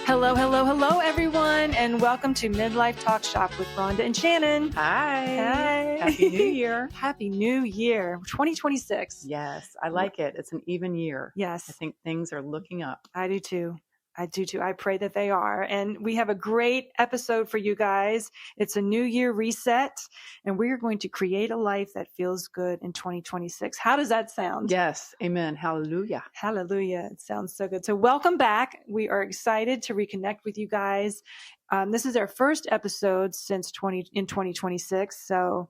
Hello, hello, hello, everyone, and welcome to Midlife Talkshop with Rhonda and Shannon. Hi. Hi. Happy New Year. Happy New Year, 2026. Yes, I like it. It's an even year. Yes. I think things are looking up. I do too. I pray that they are. And we have a great episode for you guys. It's a new year reset, and we are going to create a life that feels good in 2026. How does that sound? Yes. Amen. Hallelujah. Hallelujah. It sounds so good. So welcome back. We are excited to reconnect with you guys. This is our first episode since 2026. So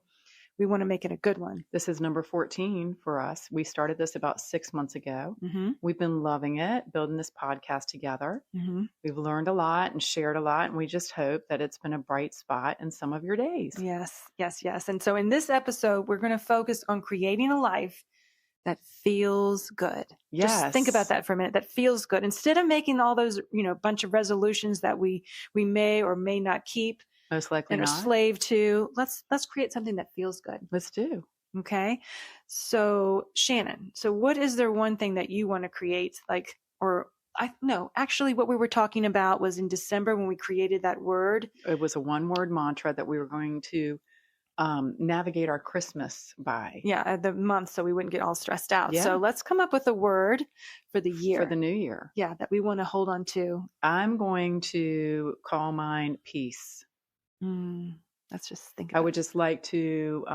we want to make it a good one. This is number 14 for us. We started this about 6 months ago. Mm-hmm. We've been loving it, building this podcast together. Mm-hmm. We've learned a lot and shared a lot, and we just hope that it's been a bright spot in some of your days. Yes, yes, yes. And so in this episode, we're going to focus on creating a life that feels good. Yes. Just think about that for a minute. That feels good. Instead of making all those, bunch of resolutions that we may or may not keep, Most likely and are not. slave to, let's create something that feels good. Let's do. Okay. So Shannon, what is there one thing that you want to create? Actually what we were talking about was in December when we created that word. It was a one-word mantra that we were going to navigate our Christmas by. Yeah, the month, so we wouldn't get all stressed out. Yeah. So let's come up with a word for the year. For the new year. Yeah, that we want to hold on to. I'm going to call mine peace. Let's just think I about would just like to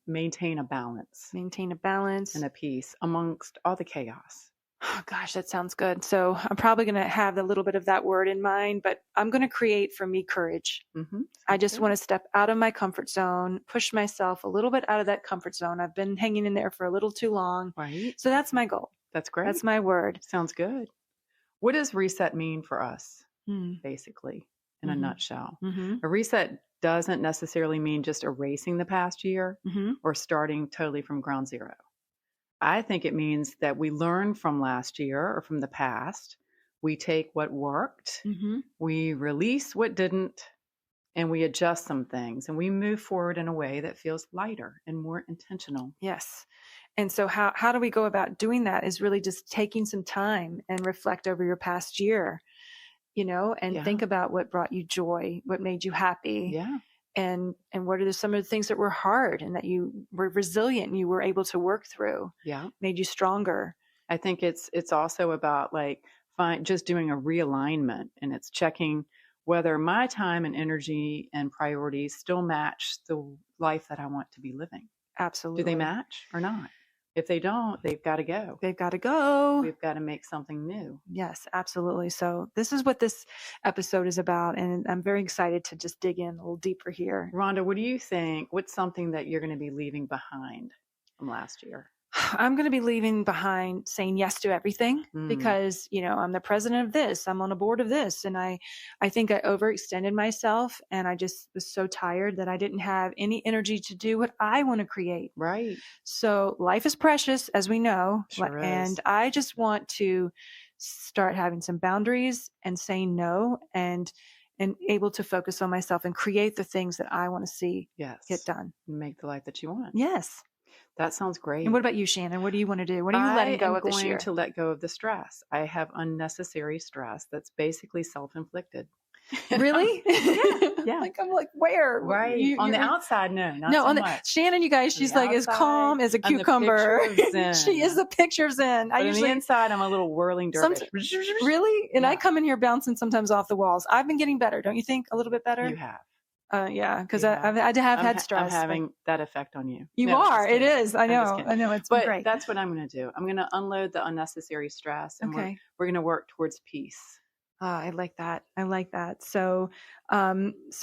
maintain a balance maintain a balance. and a peace amongst all the chaos. Oh, gosh, that sounds good. So I'm probably going to have a little bit of that word in mind, but I'm going to create for me courage. Mm-hmm. I just want to step out of my comfort zone, push myself a little bit out of that comfort zone. I've been hanging in there for a little too long. Right. So that's my goal. That's great. That's my word. Sounds good. What does reset mean for us, Mm. basically, in a Mhm. nutshell? Mm-hmm. A reset doesn't necessarily mean just erasing the past year Mm-hmm. or starting totally from ground zero. I think it means that we learn from last year or from the past. We take what worked, Mm-hmm. we release what didn't, and we adjust some things, and we move forward in a way that feels lighter and more intentional. Yes. And so how do we go about doing that is really just taking some time and reflect over your past year, and Yeah. think about what brought you joy, what made you happy. Yeah. And what are some of the things that were hard and that you were resilient and you were able to work through, Yeah. made you stronger. I think it's also about just doing a realignment, and it's checking whether my time and energy and priorities still match the life that I want to be living. Absolutely. Do they match or not? If they don't, they've got to go. They've got to go. We've got to make something new. Yes, absolutely. So this is what this episode is about. And I'm very excited to just dig in a little deeper here. Rhonda, what do you think? What's something that you're going to be leaving behind from last year? I'm going to be leaving behind saying yes to everything because, I'm the president of this, I'm on a board of this. And I think I overextended myself, and I just was so tired that I didn't have any energy to do what I want to create. Right. So life is precious, as we know. Sure is. And I just want to start having some boundaries and saying no and able to focus on myself and create the things that I want to see get done. Make the life that you want. Yes. That sounds great. And what about you, Shannon? What do you want to do? What are you letting go of this year? I'm going to let go of the stress. I have unnecessary stress that's basically self-inflicted. Really? Yeah. I'm like, where? Right. On the outside, no, not so much. Shannon, you guys, she's like as calm as a cucumber. She is the picture of Zen. On the inside, I'm a little whirling dervish. Really? And Yeah. I come in here bouncing sometimes off the walls. I've been getting better. Don't you think? A little bit better? You have. Yeah, because I have had stress. I'm having that effect on you. You No, are. It is. I know. It's been But great. that's what I'm going to do. I'm going to unload the unnecessary stress, and we're going to work towards peace. I like that. So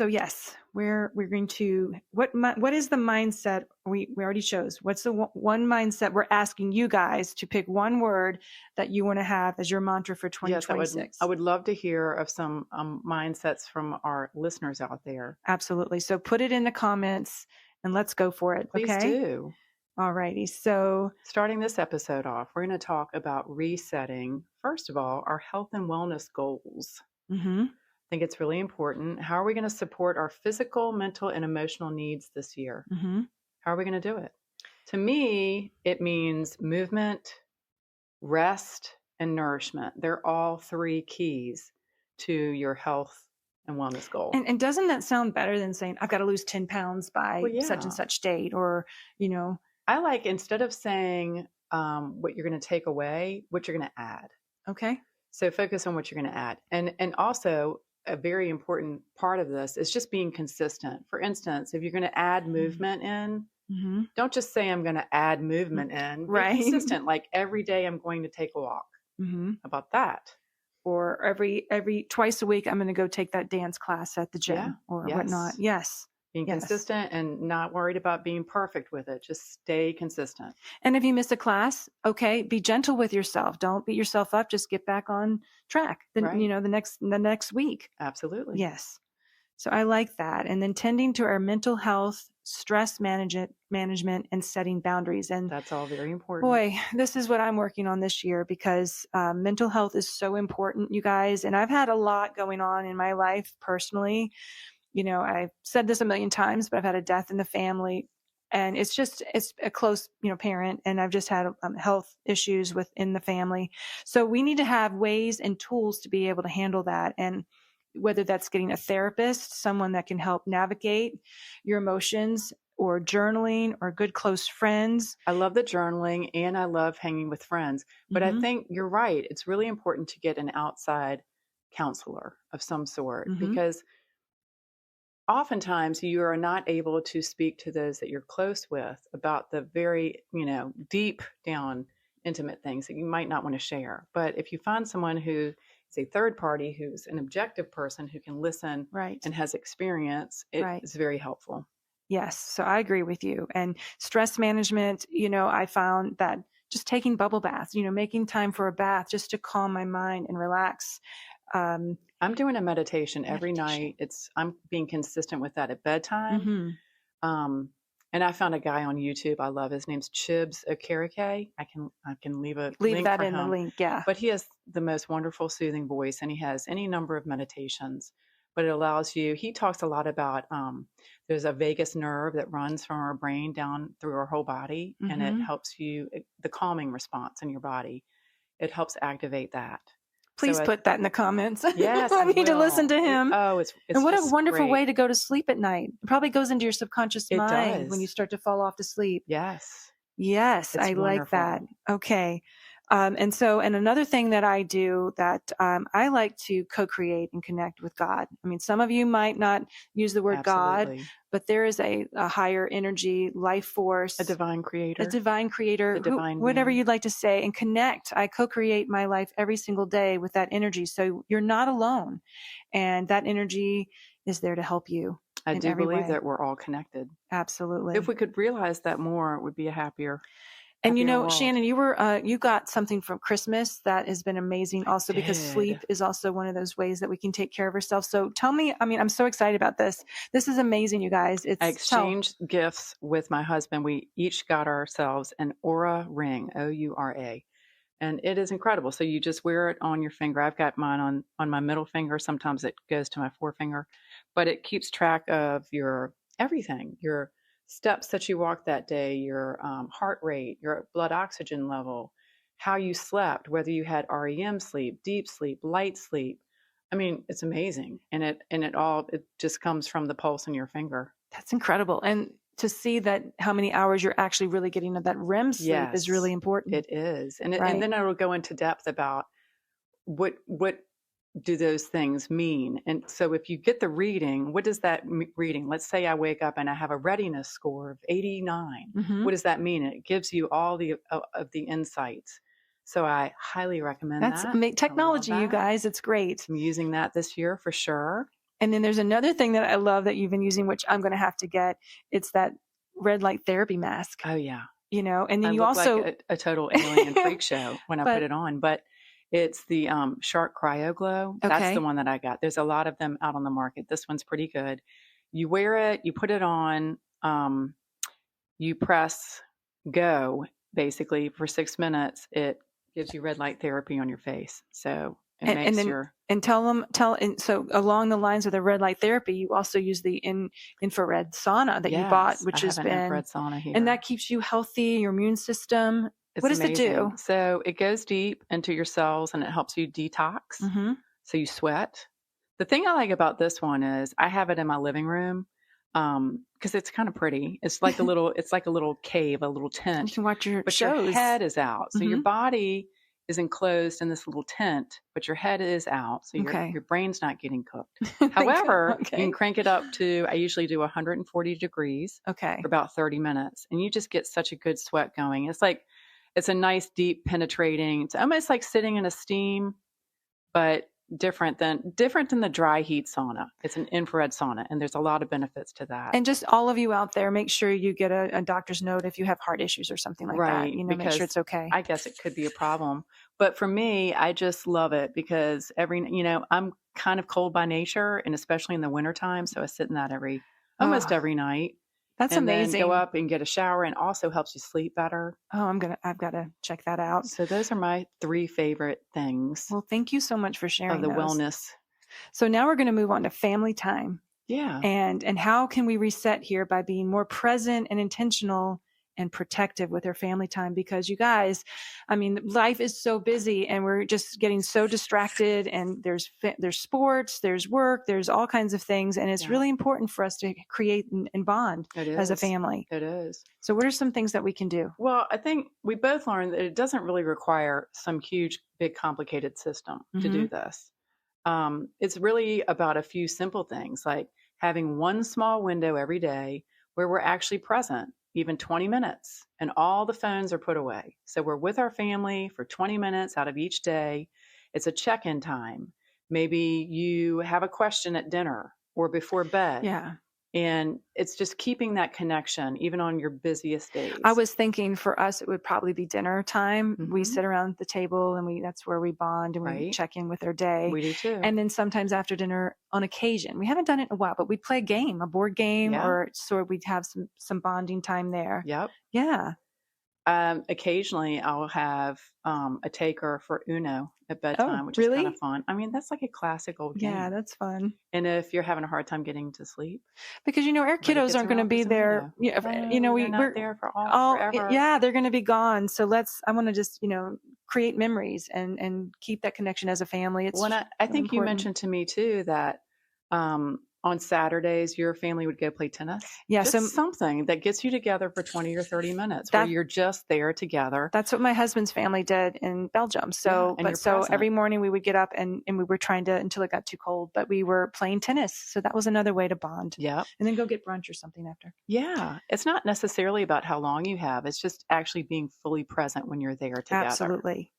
yes, we're going to, what is the mindset we already chose? What's the one mindset we're asking you guys to pick one word that you want to have as your mantra for 2026? Yes, I would love to hear of some mindsets from our listeners out there. Absolutely. So put it in the comments and let's go for it. Please do. All righty. So starting this episode off, we're going to talk about resetting, first of all, our health and wellness goals. Mm-hmm. I think it's really important. How are we going to support our physical, mental, and emotional needs this year? Mm-hmm. How are we going to do it? To me, it means movement, rest, and nourishment. They're all three keys to your health and wellness goal. And doesn't that sound better than saying, I've got to lose 10 pounds by Well, such and yeah. such date, or, I like, instead of saying what you're going to take away, what you're going to add. okay. So focus on what you're going to add. And also, a very important part of this is just being consistent. For instance, if you're going to add movement in, Mm-hmm. don't just say I'm going to add movement in. Right. Be consistent. Like every day I'm going to take a walk. Mm-hmm. How about that? Or every twice a week, I'm going to go take that dance class at the gym or whatnot. Yes. Being Yes. consistent and not worried about being perfect with it. Just stay consistent. And if you miss a class, okay, be gentle with yourself. Don't beat yourself up. Just get back on track. Then, Right. the next week. Absolutely. Yes. So I like that. And then tending to our mental health, stress management, and setting boundaries. And that's all very important. Boy, this is what I'm working on this year, because mental health is so important, you guys. And I've had a lot going on in my life personally. I've said this a million times, but I've had a death in the family, and it's a close, parent. And I've just had health issues within the family. So we need to have ways and tools to be able to handle that. And whether that's getting a therapist, someone that can help navigate your emotions, or journaling, or good close friends. I love the journaling, and I love hanging with friends. But I think you're right. It's really important to get an outside counselor of some sort, because oftentimes you are not able to speak to those that you're close with about the very, deep down intimate things that you might not want to share. But if you find someone who is a third party, who's an objective person who can listen and has experience, it is very helpful. Yes. So I agree with you. And stress management, I found that just taking bubble baths, making time for a bath just to calm my mind and relax. I'm doing a meditation every night. I'm being consistent with that at bedtime. And I found a guy on YouTube I love. His name's Chibs Okereke. I can leave link that for in him. the link. Yeah. But he has the most wonderful soothing voice, and he has any number of meditations. But it allows you. He talks a lot about there's a vagus nerve that runs from our brain down through our whole body, and it helps you, the calming response in your body. It helps activate that. Please put that in the comments. Yes, I need to listen to him. Oh, it's and what a wonderful great way to go to sleep at night. It probably goes into your subconscious mind when you start to fall off to sleep. Yes. Yes, I like that. Okay. And another thing that I do that I like to co-create and connect with God. I mean, some of you might not use the word God, but there is a higher energy, life force, a divine creator, whatever you'd like to say, and connect. I co-create my life every single day with that energy. So you're not alone. And that energy is there to help you. I do believe that we're all connected. Absolutely. If we could realize that more, it would be a happier And world. Shannon, you got something from Christmas that has been amazing also, because sleep is also one of those ways that we can take care of ourselves. So tell me, I'm so excited about this. This is amazing, you guys. I exchanged gifts with my husband. We each got ourselves an Aura ring, Oura. And it is incredible. So you just wear it on your finger. I've got mine on my middle finger. Sometimes it goes to my forefinger, but it keeps track of your everything, your steps that you walked that day, your heart rate, your blood oxygen level, how you slept, whether you had REM sleep, deep sleep, light sleep. I mean, it's amazing. And it just comes from the pulse in your finger. That's incredible. And to see that how many hours you're actually really getting of that REM sleep is really important. It is. And then it'll go into depth about what do those things mean. And so if you get the reading, what does that reading? Let's say I wake up and I have a readiness score of 89. What does that mean? It gives you all of the insights. So I highly recommend that. That's technology, you guys. It's great. I'm using that this year for sure. And then there's another thing that I love that you've been using, which I'm going to have to get. It's that red light therapy mask. Oh yeah. And then you also like a total alien freak show when I put it on, but it's the Shark Cryo Glow. Okay. That's the one that I got. There's a lot of them out on the market. This one's pretty good. You wear it, you put it on, you press go basically for 6 minutes. It gives you red light therapy on your face. So so along the lines of the red light therapy, you also use the infrared sauna that you bought, which has been infrared sauna here. And that keeps you healthy, your immune system. What does it do? So it goes deep into your cells and it helps you detox. So you sweat The thing I like about this one is I have it in my living room because it's kind of pretty. It's like a little cave, a little And you tent, can watch your but your shows. head is out. So your Hmm. body is enclosed in this little tent, but your head is out. So Okay. your brain's not getting cooked. Thank you. However, you can Okay. crank it up to, I usually do 140 degrees Okay. for about 30 minutes, and you just get such a good sweat going. It's a nice, deep, penetrating, it's almost like sitting in a steam, but different than the dry heat sauna. It's an infrared sauna, and there's a lot of benefits to that. And just all of you out there, make sure you get a doctor's note if you have heart issues or something like that. Right, Make sure because it's okay. I guess it could be a problem. But for me, I just love it because I'm kind of cold by nature, and especially in the wintertime. So I sit in that almost Oh, every night, that's and then go amazing. up and get a shower, and also helps you sleep better. Oh, I've got to check that out. So those are my three favorite things Well, thank you so much for of sharing the those. wellness. So now we're going to move on to family time. Yeah. And how can we reset here by being more present and intentional and protective with our family time? Because you guys, I mean, life is so busy and we're just getting so distracted, and there's sports, there's work, there's all kinds of things, and it's Yeah. really important for us to create and bond It as a is. family. It is. So what are some things that we can do? Well, I think we both learned that it doesn't really require some huge, big, complicated system to do this. It's really about a few simple things like having one small window every day where we're actually present, even 20 minutes, and all the phones are put away. So we're with our family for 20 minutes out of each day. It's a check-in time. Maybe you have a question at dinner or before bed. Yeah. And it's just keeping that connection even on your busiest days. I was thinking for us, it would probably be dinner time. We Mhm. sit around the table and that's where we bond and we Right. check in with our day. We do too. And then sometimes after dinner, on occasion, we haven't done it in a while, but we play a game, a board game, Yeah. or so we'd have some bonding time there. Yep. Yeah. Occasionally I'll have a taker for Uno at bedtime, which is kind really? of fun. I mean, that's like a classic old game. Yeah, that's fun. And if you're having a hard time getting to sleep, Because our kiddos aren't going to be there. they're not there for forever. Yeah, they're going to be gone. So I want to just create memories and keep that connection as a family. It's When I really think you important. mentioned to me too that on Saturdays your family would go play tennis. Yeah, just something that gets you together for 20 or 30 minutes where you're just there together. That's what my husband's family did in Belgium. So, every morning we would get up and we were trying to, until it got too cold, but we were playing tennis. So that was another way to bond. Yeah. And then go get brunch or something after. Yeah. It's not necessarily about how long you have. It's just actually being fully present when you're there together. Absolutely.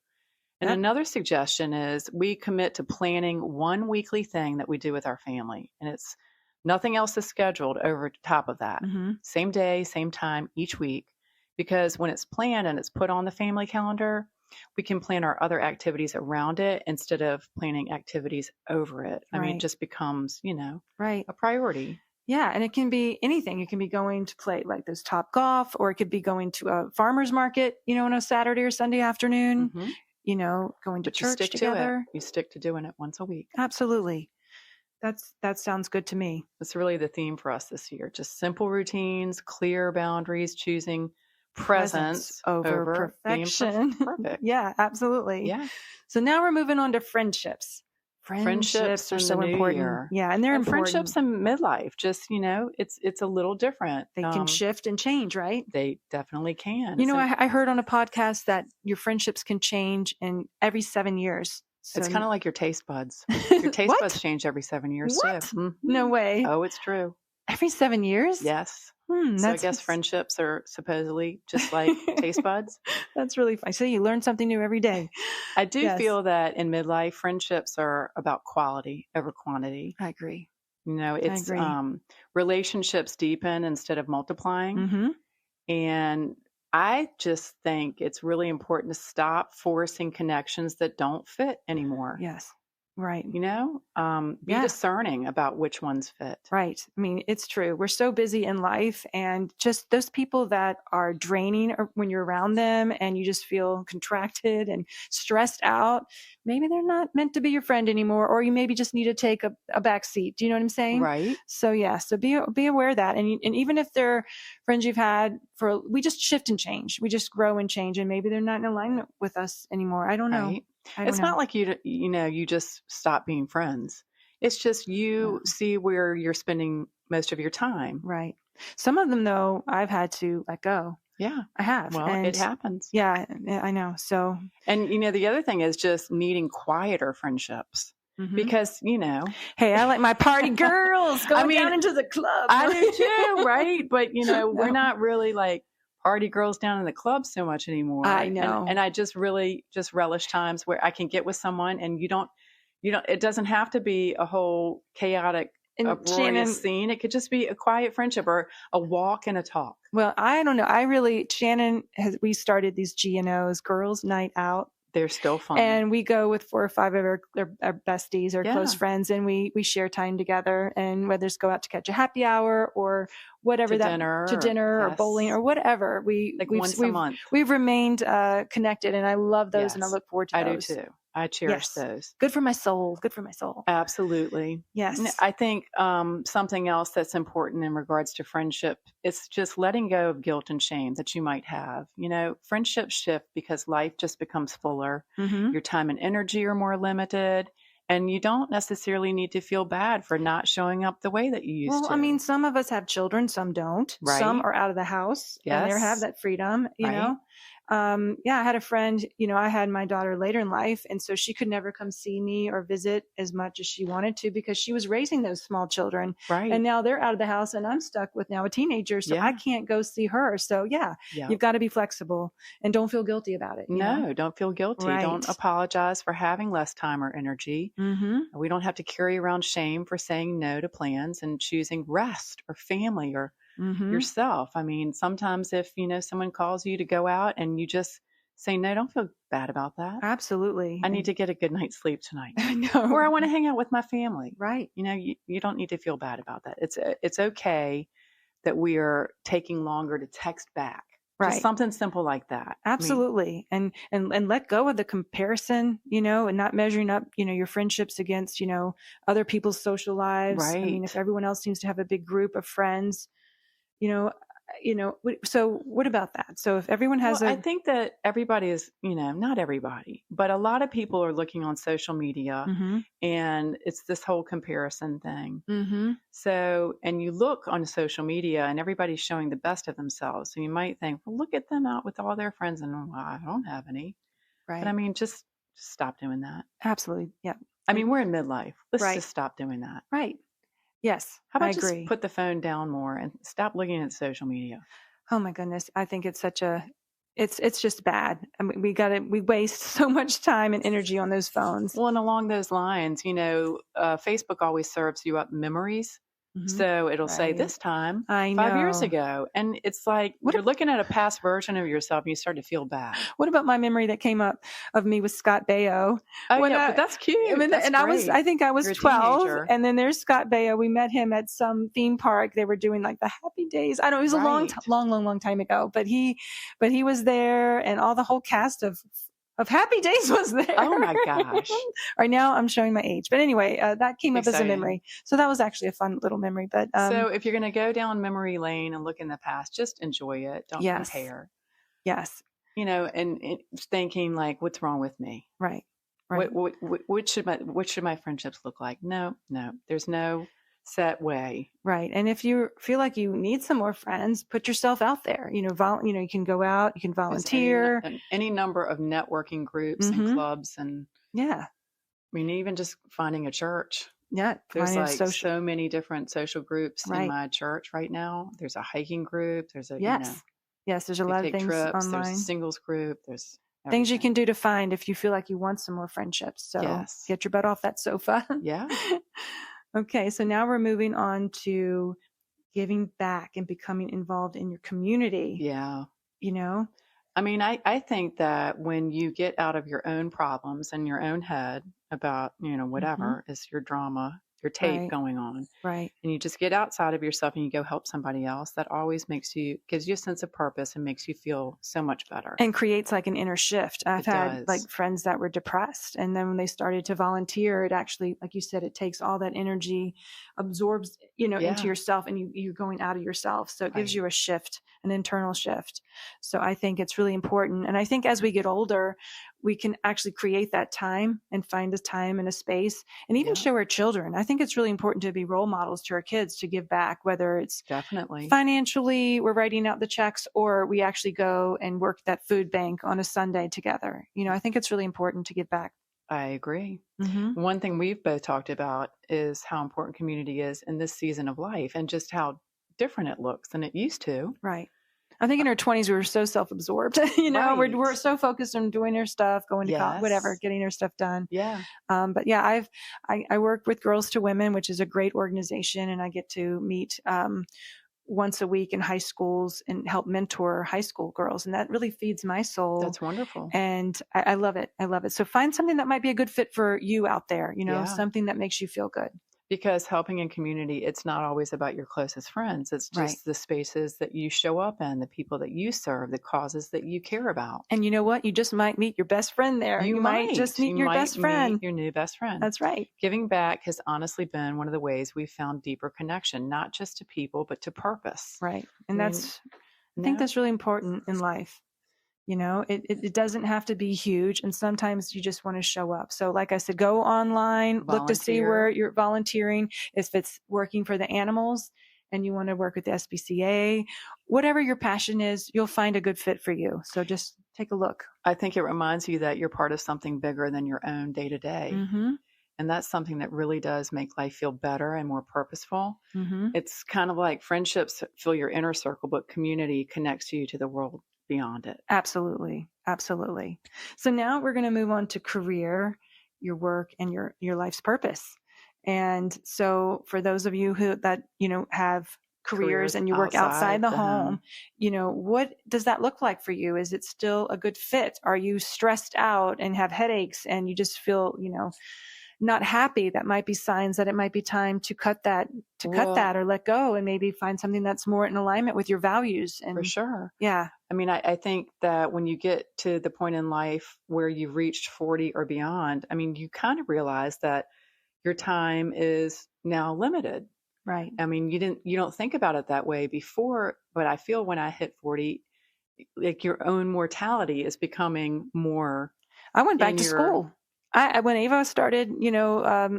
And another suggestion is we commit to planning one weekly thing that we do with our family. And it's nothing else is scheduled over top of that. Mm-hmm. Same day, same time each week. Because when it's planned and it's put on the family calendar, we can plan our other activities around it instead of planning activities over it. I mean, it just becomes, right, a priority. Yeah. And it can be anything. It can be going to play like those Top Golf, or it could be going to a farmer's market, on a Saturday or Sunday afternoon. Mm-hmm. Going to church together. You stick to doing it once a week. Absolutely. That sounds good to me. That's really the theme for us this year. Just simple routines, clear boundaries, choosing presence over perfection. Being perfect. Yeah, absolutely. Yeah. So now we're moving on to friendships. Friendships are so important. Year. Yeah, and they're important. Friendships in midlife, just it's a little different. They can shift and change, right? They definitely can. I heard on a podcast that your friendships can change in every 7 years. So it's kind of like your taste buds. Your taste buds change every 7 years what? too. Mm-hmm. No way. Oh, it's true. Every 7 years? Yes. So I guess friendships are supposedly just like taste buds. That's really fun. So you learn something new every day. I do feel that in midlife, friendships are about quality over quantity. I agree. It's relationships deepen instead of multiplying. Mm-hmm. And I just think it's really important to stop forcing connections that don't fit anymore. Yes. Right. Be discerning about which ones fit. Right. I mean, it's true. We're so busy in life, and just those people that are draining when you're around them and you just feel contracted and stressed out, maybe they're not meant to be your friend anymore, or you maybe just need to take a back seat. Do you know what I'm saying? Right. So so be aware of that. And even if they're friends you've had we just shift and change. We just grow and change, and maybe they're not in alignment with us anymore. I don't know. Right. It's not like you just stop being friends. It's just you see where you're spending most of your time. Right. Some of them, though, I've had to let go. Yeah. I have. Well, And it happens. yeah, I know. So, And, the other thing is just needing quieter friendships because, hey, I like my party girls going down into the club. I do too, right? But, we're not really like party girls down in the club so much anymore. I know. And I just really just relish times where I can get with someone and it doesn't have to be a whole chaotic uproarious scene. It could just be a quiet friendship or a walk and a talk. Well, I don't know. We started these GNOs, Girls Night Out. They're still fun. And we go with 4 or 5 of our besties or close friends, and we share time together. And whether it's go out to catch a happy hour or whatever to dinner or bowling or whatever, once a month. We've remained connected, and I love those, and I look forward to those. I do too. I cherish those. Good for my soul. Good for my soul. Absolutely. Yes. And I think something else that's important in regards to friendship is just letting go of guilt and shame that you might have. Friendships shift because life just becomes fuller. Your time and energy are more limited. And you don't necessarily need to feel bad for not showing up the way that you used to. Well, I mean, some of us have children, some don't. Right. Some are out of the house and they have that freedom, you know. I had a friend, I had my daughter later in life, and so she could never come see me or visit as much as she wanted to because she was raising those small children. Right. And now they're out of the house and I'm stuck with now a teenager, so I can't go see her. So you've got to be flexible and don't feel guilty about it. No, don't feel guilty. Right. Don't apologize for having less time or energy. We don't have to carry around shame for saying no to plans and choosing rest or family or yourself. I mean, sometimes if, someone calls you to go out and you just say no, don't feel bad about that. Absolutely. I need to get a good night's sleep tonight. I know. Or I want to hang out with my family. Right. You don't need to feel bad about that. It's okay that we are taking longer to text back. Right. Just something simple like that. Absolutely. And let go of the comparison, and not measuring up, your friendships against, other people's social lives. Right. I mean, if everyone else seems to have a big group of friends, so what about that? So if everyone has I think that everybody is, not everybody, but a lot of people are looking on social media and it's this whole comparison thing. So, and you look on social media and everybody's showing the best of themselves. So you might think, well, look at them out with all their friends and I don't have any. Right. But I mean, just stop doing that. Absolutely. Yeah. I mean, we're in midlife. Let's just stop doing that. Right. Yes. How about I agree. just put the phone down more and stop looking at social media? Oh my goodness. I think it's it's just bad. I mean, we waste so much time and energy on those phones. Well, and along those lines, Facebook always serves you up memories. So it'll say this time 5 years ago. And it's like you're looking at a past version of yourself and you start to feel bad. What about my memory that came up of me with Scott Baio? But that's cute. I think I was 12. And then there's Scott Baio. We met him at some theme park. They were doing like the Happy Days. I don't know. It was a long time ago. But he was there, and all the whole cast of Happy Days was there. Oh my gosh. Right now I'm showing my age. But anyway, that came up as a memory. So that was actually a fun little memory. But so if you're going to go down memory lane and look in the past, just enjoy it. Don't compare. Yes. And thinking like, what's wrong with me? Right. What should my friendships look like? No, there's no set way. Right. And if you feel like you need some more friends, put yourself out there. You can go out, you can volunteer. Any number of networking groups and clubs and I mean, even just finding a church. Yeah. There's like so many different social groups in my church right now. There's a hiking group. There's a yes, there's a lot of things trips, online. There's a singles group. There's things you can do to find if you feel like you want some more friendships. So get your butt off that sofa. Yeah. Okay, so now we're moving on to giving back and becoming involved in your community. Yeah. I mean, I think that when you get out of your own problems and your own head about, whatever is your drama, your tape going on. Right. And you just get outside of yourself and you go help somebody else. That always gives you a sense of purpose and makes you feel so much better. And creates like an inner shift. I've had like friends that were depressed. And then when they started to volunteer, it actually, like you said, it takes all that energy, absorbs, into Yeah. yourself, and you're going out of yourself. So it gives Right. you a shift, an internal shift. So I think it's really important. And I think as we get older, we can actually create that time and find a time and a space, and even Yeah. show our children. I think it's really important to be role models to our kids, to give back, whether it's Definitely. financially, we're writing out the checks, or we actually go and work that food bank on a Sunday together. I think it's really important to give back. I agree. Mm-hmm. One thing we've both talked about is how important community is in this season of life and just how different it looks than it used to. Right. I think in our 20s, we were so self-absorbed, Right. we're so focused on doing our stuff, going to college, whatever, Yes. getting our stuff done. Yeah. But yeah, I work with Girls to Women, which is a great organization, and I get to meet once a week in high schools and help mentor high school girls. And that really feeds my soul. That's wonderful. And I love it. I love it. So find something that might be a good fit for you out there, Yeah. something that makes you feel good. Because helping in community, it's not always about your closest friends. It's Right. just the spaces that you show up in, the people that you serve, the causes that you care about. And you know what? You just might meet your best friend there. You might just meet your best friend. Your new best friend. That's right. Giving back has honestly been one of the ways we've found deeper connection, not just to people, but to purpose. Right. And I think that's really important in life. It doesn't have to be huge. And sometimes you just want to show up. So like I said, go online, look to see where you're volunteering. If it's working for the animals and you want to work with the SPCA, whatever your passion is, you'll find a good fit for you. So just take a look. I think it reminds you that you're part of something bigger than your own day to day. And that's something that really does make life feel better and more purposeful. Mm-hmm. It's kind of like friendships fill your inner circle, but community connects you to the world beyond it. Absolutely. Absolutely. So now we're going to move on to career, your work, and your life's purpose. And so for those of you that have careers and you work outside the home, what does that look like for you? Is it still a good fit? Are you stressed out and have headaches and you just feel, not happy? That might be signs that it might be time to cut that or let go and maybe find something that's more in alignment with your values. And for sure. Yeah. I mean, I think that when you get to the point in life where you've reached 40 or beyond, I mean, you kind of realize that your time is now limited. Right. I mean, you don't think about it that way before, but I feel when I hit 40, like your own mortality is becoming more. I went back to school. When Ava started,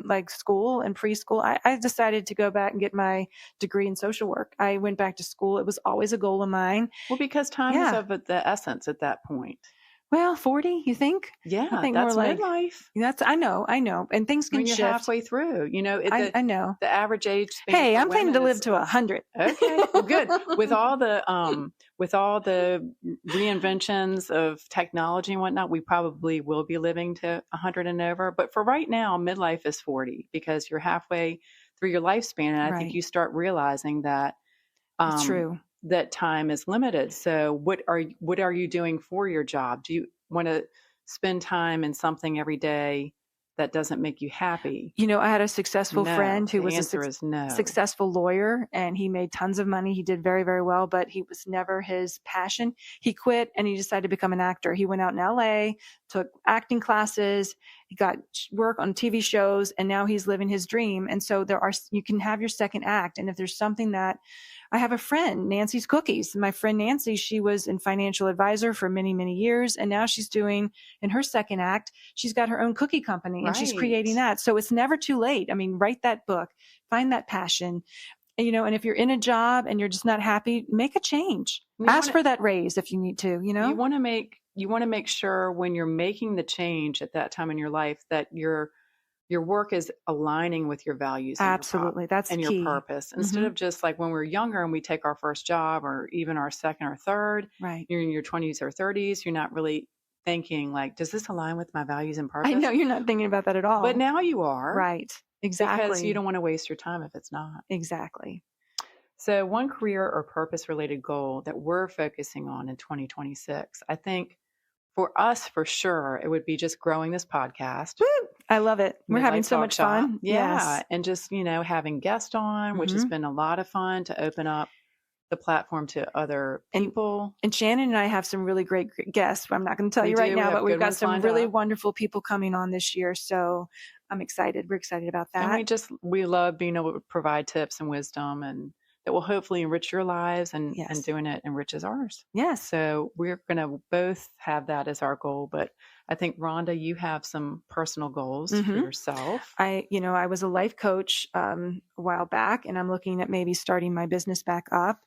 like school and preschool, I decided to go back and get my degree in social work. I went back to school. It was always a goal of mine. Well, because time is of the essence at that point. Well, 40, you think? Yeah, I think that's more like midlife. I know. And things can shift. You're halfway through. I know. The average age. Hey, I'm planning to live to 100. Okay, well, good. With all the reinventions of technology and whatnot, we probably will be living to 100 and over. But for right now, midlife is 40 because you're halfway through your lifespan, and I think you start realizing that. It's true. That time is limited. So what are you doing for your job? Do you want to spend time in something every day that doesn't make you happy? I had a successful friend who was a successful lawyer, and he made tons of money. He did very, very well, but he was never his passion. He quit and he decided to become an actor. He went out in LA, took acting classes, he got work on TV shows, and now he's living his dream. And so you can have your second act. And if there's something that I have a friend, Nancy's Cookies. My friend Nancy, she was in financial advisor for many, many years. And now she's doing, in her second act, she's got her own cookie company and she's creating that. So it's never too late. I mean, write that book, find that passion, and if you're in a job and you're just not happy, make a change. Ask for that raise if you need to, You want to make sure when you're making the change at that time in your life that your work is aligning with your values. Absolutely. That's and key. Your purpose. Instead of just like when we're younger and we take our first job or even our second or third, right. You're in your 20s or 30s, you're not really thinking like, does this align with my values and purpose? I know you're not thinking about that at all. But now you are. Right. Exactly. Because you don't want to waste your time if it's not. Exactly. So one career or purpose related goal that we're focusing on in 2026, I think for us, for sure, it would be just growing this podcast. Woo! I love it. We're having so much fun. Yeah. Yes. And just, having guests on, which has been a lot of fun to open up the platform to other people. And Shannon and I have some really great guests. I'm not going to tell you right now, but we've got some really wonderful people coming on this year. So I'm excited. We're excited about And that. we love being able to provide tips and wisdom and that will hopefully enrich your lives and Yes. doing it enriches ours. Yes. So we're going to both have that as our goal. But I think, Rhonda, you have some personal goals for yourself. I was a life coach a while back, and I'm looking at maybe starting my business back up.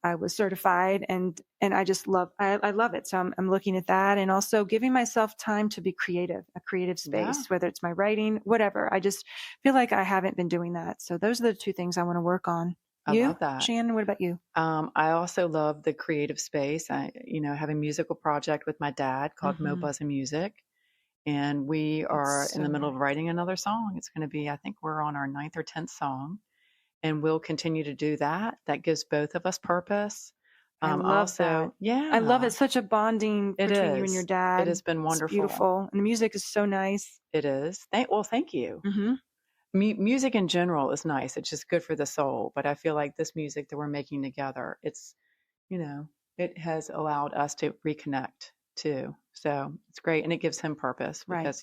I was certified, and I just love it. So I'm looking at that, and also giving myself time to be creative, a creative space, whether it's my writing, whatever. I just feel like I haven't been doing that. So those are the two things I want to work on. I love that. Shannon, what about you? I also love the creative space. I have a musical project with my dad called Mo Buzzin' Music. And we are in the middle of writing another song. It's going to be, I think we're on our 9th or 10th song. And we'll continue to do that. That gives both of us purpose. I love that. Yeah. I love it. Such a bonding between you and your dad. It has been wonderful. It's beautiful. And the music is so nice. It is. Thank you. Music in general is nice. It's just good for the soul. But I feel like this music that we're making together, it's, it has allowed us to reconnect too. So it's great. And it gives him purpose because,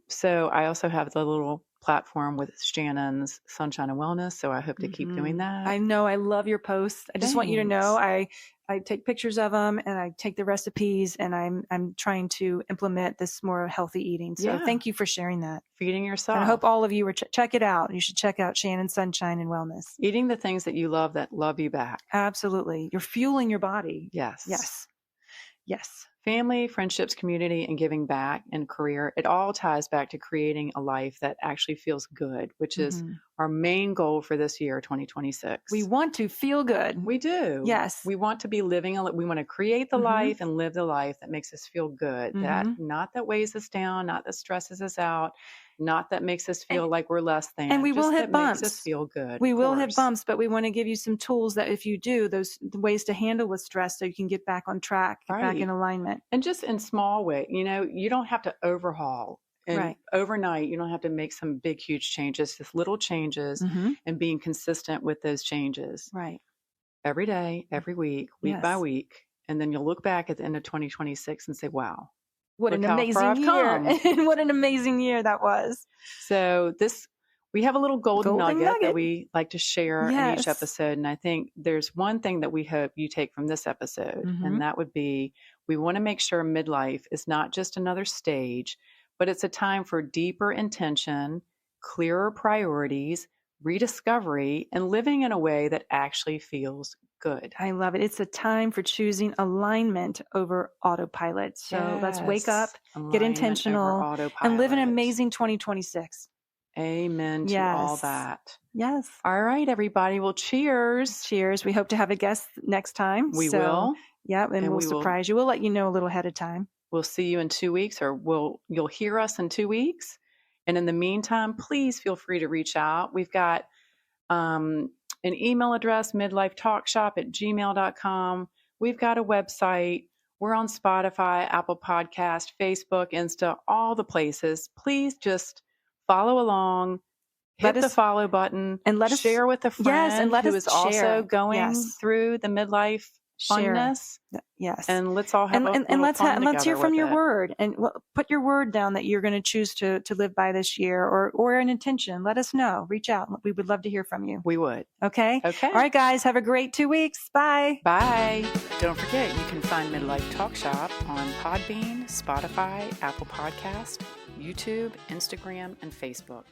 so I also have the little platform with Shannon's Sunshine and Wellness. So I hope to keep doing that. I know. I love your posts. I just want you to know I take pictures of them and I take the recipes and I'm trying to implement this more healthy eating. So thank you for sharing that. Feeding yourself. And I hope all of you check it out. You should check out Shannon's Sunshine and Wellness. Eating the things that you love that love you back. Absolutely. You're fueling your body. Yes. Yes. Yes. Family, friendships, community, and giving back and career, it all ties back to creating a life that actually feels good, which is our main goal for this year, 2026. We want to feel good. We do. Yes. We want to be living, we want to create the life and live the life that makes us feel good. That not that weighs us down, not that stresses us out, not that makes us feel like we're less than. And we will hit bumps. Makes us feel good. We will hit bumps, but we want to give you some tools that if you do, the ways to handle with stress so you can get back on track, get back in alignment. And just in small ways, you don't have to overhaul. And overnight, you don't have to make some big, huge changes, just little changes and being consistent with those changes. Right. Every day, every week, week by week. And then you'll look back at the end of 2026 and say, wow. What an amazing year. And what an amazing year that was. So we have a little golden nugget that we like to share in each episode. And I think there's one thing that we hope you take from this episode. And that would be, we want to make sure midlife is not just another stage, but it's a time for deeper intention, clearer priorities, rediscovery, and living in a way that actually feels good. I love it. It's a time for choosing alignment over autopilot. So let's wake up, get intentional, and live an amazing 2026. Amen to all that. Yes. All right, everybody. Well, cheers. Cheers. We hope to have a guest next time. We will. Yeah, and we'll surprise you. We'll let you know a little ahead of time. We'll see you in 2 weeks, or you'll hear us in 2 weeks. And in the meantime, please feel free to reach out. We've got an email address, midlifetalkshop@gmail.com. We've got a website. We're on Spotify, Apple Podcast, Facebook, Insta, all the places. Please just follow along, hit the follow button, and let us share with a friend who is also going through the midlife funness. Yes. And let's all have and let's hear from your word and put your word down that you're going to choose to live by this year or an intention. Let us know. Reach out. We would love to hear from you. We would. Okay. All right, guys. Have a great 2 weeks. Bye. Bye. Don't forget, you can find Midlife Talkshop on Podbean, Spotify, Apple Podcast, YouTube, Instagram, and Facebook.